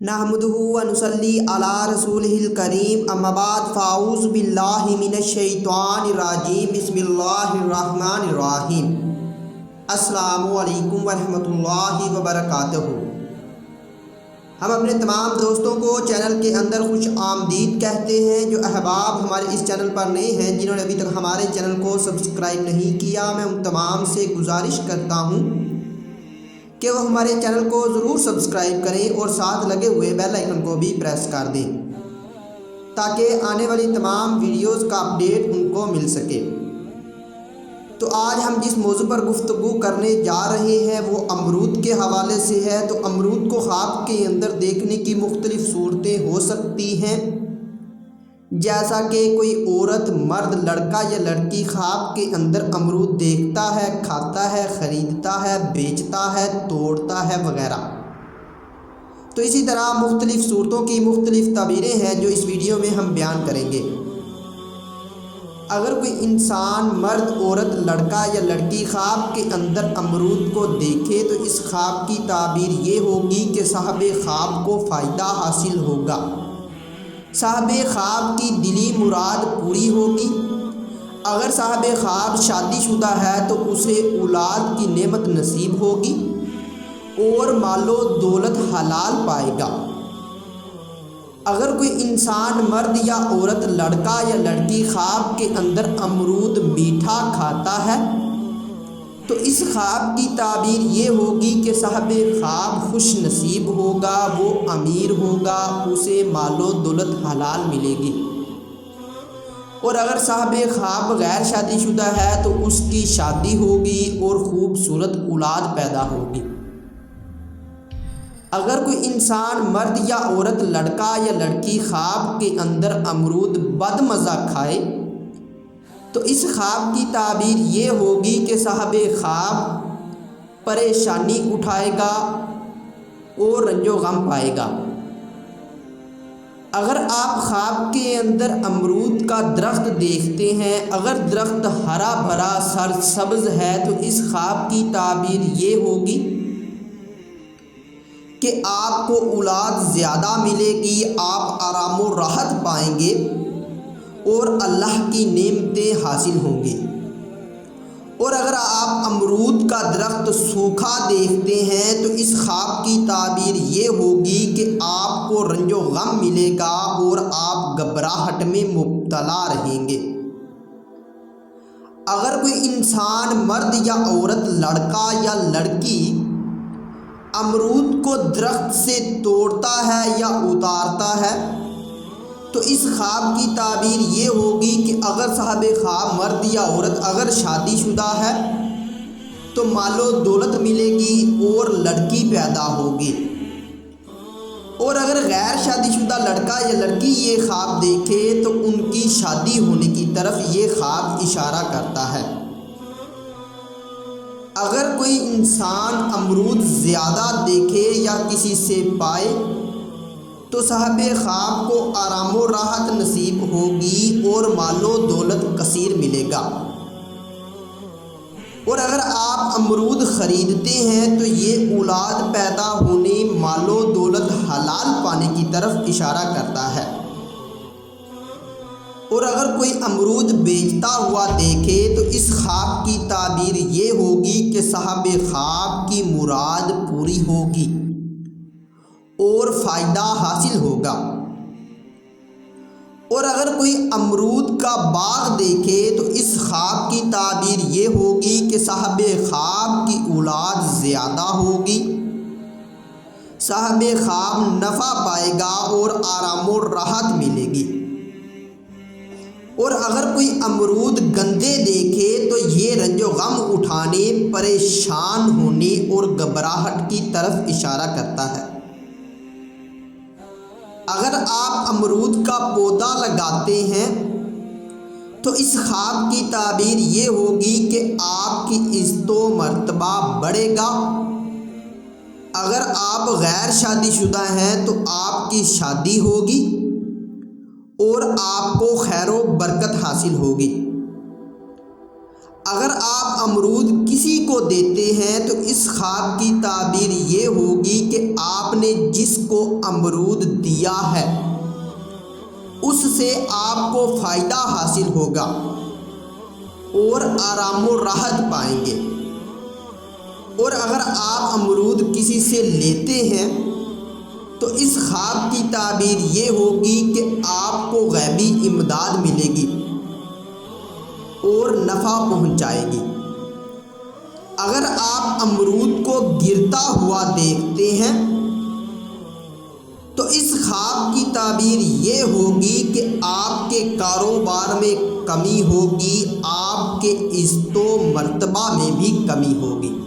नहमदुहु व नुसल्ली अला रसूलिहिल करीम अम्मा बाद फ़ाऊज़ु बिल्लाहि मिनश शैतानिर रजीम बिस्मिल्लाहिर्रहमानिर रहीम। अस्सलामु अलैकुम व रहमतुल्लाहि व बरकातुहू। हम अपने तमाम दोस्तों को चैनल के अंदर खुश आमदीद कहते हैं। जो अहबाब हमारे इस चैनल पर नए हैं, जिन्होंने अभी तक हमारे चैनल को सब्सक्राइब नहीं किया, मैं उन तमाम से गुजारिश करता हूँ कि वो हमारे चैनल को ज़रूर सब्सक्राइब करें और साथ लगे हुए बेल आइकन को भी प्रेस कर दें ताकि आने वाली तमाम वीडियोस का अपडेट उनको मिल सके। तो आज हम जिस मौजू पर गुफ्तगू करने जा रहे हैं वो अमरूद के हवाले से है। तो अमरूद को ख्वाब के अंदर देखने की मुख्तलिफ़ सूरतें हो सकती हैं, जैसा कि कोई औरत, मर्द, लड़का या लड़की ख्वाब के अंदर अमरूद देखता है, खाता है, ख़रीदता है, बेचता है, तोड़ता है वगैरह। तो इसी तरह मुख्तलिफ़ सूरतों की मुख्तलिफ़ ताबीरें हैं जो इस वीडियो में हम बयान करेंगे। अगर कोई इंसान, मर्द, औरत, लड़का या लड़की ख्वाब के अंदर अमरूद को देखे तो इस ख्वाब की ताबीर ये होगी कि साहिब ख्वाब को फ़ायदा हासिल होगा, साहिब ख्वाब की दिली मुराद पूरी होगी। अगर साहिब ख्वाब शादीशुदा है तो उसे औलाद की नेमत नसीब होगी और मालो दौलत हलाल पाएगा। अगर कोई इंसान, मर्द या औरत, लड़का या लड़की ख्वाब के अंदर अमरूद मीठा खाता है तो इस ख्वाब की ताबीर ये होगी कि साहिब ख्वाब खुश नसीब होगा, वो अमीर होगा, उसे मालो दौलत हलाल मिलेगी। और अगर साहिब ख्वाब गैर शादीशुदा है तो उसकी शादी होगी और खूबसूरत औलाद पैदा होगी। अगर कोई इंसान, मर्द या औरत, लड़का या लड़की ख्वाब के अंदर अमरूद बदमज़ा खाए तो इस ख्वाब की ताबीर ये होगी कि साहिब ख्वाब परेशानी उठाएगा और रंजो गम पाएगा। अगर आप ख्वाब के अंदर अमरूद का दरख्त देखते हैं, अगर दरख्त हरा भरा सरसब्ज़ है तो इस ख्वाब की ताबीर ये होगी कि आपको औलाद ज़्यादा मिलेगी, आप आराम व राहत पाएंगे और अल्लाह की नेमतें हासिल होंगी। और अगर आप अमरूद का दरख्त सूखा देखते हैं तो इस ख्वाब की ताबीर ये होगी कि आपको रंजो गम मिलेगा और आप घबराहट में मुब्तला रहेंगे। अगर कोई इंसान, मर्द या औरत, लड़का या लड़की अमरूद को दरख्त से तोड़ता है या उतारता है तो इस ख्वाब की ताबीर ये होगी कि अगर साहिब ख्वाब, मर्द या औरत, अगर शादीशुदा है तो मालो दौलत मिलेगी और लड़की पैदा होगी। और अगर गैर शादीशुदा लड़का या लड़की ये ख्वाब देखे तो उनकी शादी होने की तरफ ये ख्वाब इशारा करता है। अगर कोई इंसान अमरूद ज़्यादा देखे या किसी से पाए तो साहिब ख्वाब को आराम व राहत नसीब होगी और मालो दौलत कसीर मिलेगा। और अगर आप अमरूद ख़रीदते हैं तो ये औलाद पैदा होने, मालो दौलत हलाल पाने की तरफ इशारा करता है। और अगर कोई अमरूद बेचता हुआ देखे तो इस ख्वाब की ताबीर ये होगी कि साहिब ख्वाब की मुराद पूरी होगी और फ़ायदा हासिल होगा। और अगर कोई अमरूद का बाग देखे तो इस ख्वाब की ताबीर ये होगी कि साहिब ख्वाब की औलाद ज़्यादा होगी, साहिब ख्वाब नफ़ा पाएगा और आराम और राहत मिलेगी। और अगर कोई अमरूद गंदे देखे तो ये रंजो गम उठाने, परेशान होने और घबराहट की तरफ इशारा करता है। अगर आप अमरूद का पौधा लगाते हैं तो इस ख्वाब की ताबीर ये होगी कि आपकी इज़्ज़त व मर्तबा बढ़ेगा। अगर आप गैर शादीशुदा हैं तो आपकी शादी होगी और आपको खैर व बरकत हासिल होगी। अगर आप آپ امرود کسی کو دیتے ہیں تو اس خواب کی تعبیر یہ ہوگی کہ آپ نے جس کو امرود دیا ہے اس سے آپ کو فائدہ حاصل ہوگا اور آرام و راحت پائیں گے۔ اور اگر آپ امرود کسی سے لیتے ہیں تو اس خواب کی تعبیر یہ ہوگی کہ آپ کو غیبی امداد ملے گی اور نفع پہنچائے گی۔ اگر آپ امرود کو گرتا ہوا دیکھتے ہیں تو اس خواب کی تعبیر یہ ہوگی کہ آپ کے کاروبار میں کمی ہوگی، آپ کے عزت و مرتبہ میں بھی کمی ہوگی۔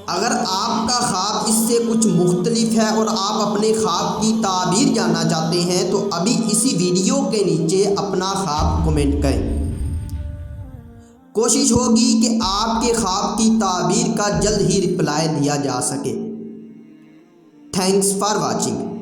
اگر آپ کا خواب اس سے کچھ مختلف ہے اور آپ اپنے خواب کی تعبیر جاننا چاہتے ہیں تو ابھی اسی ویڈیو کے نیچے اپنا خواب کمنٹ کریں۔ کوشش ہوگی کہ آپ کے خواب کی تعبیر کا جلد ہی رپلائی دیا جا سکے۔ Thanks for watching.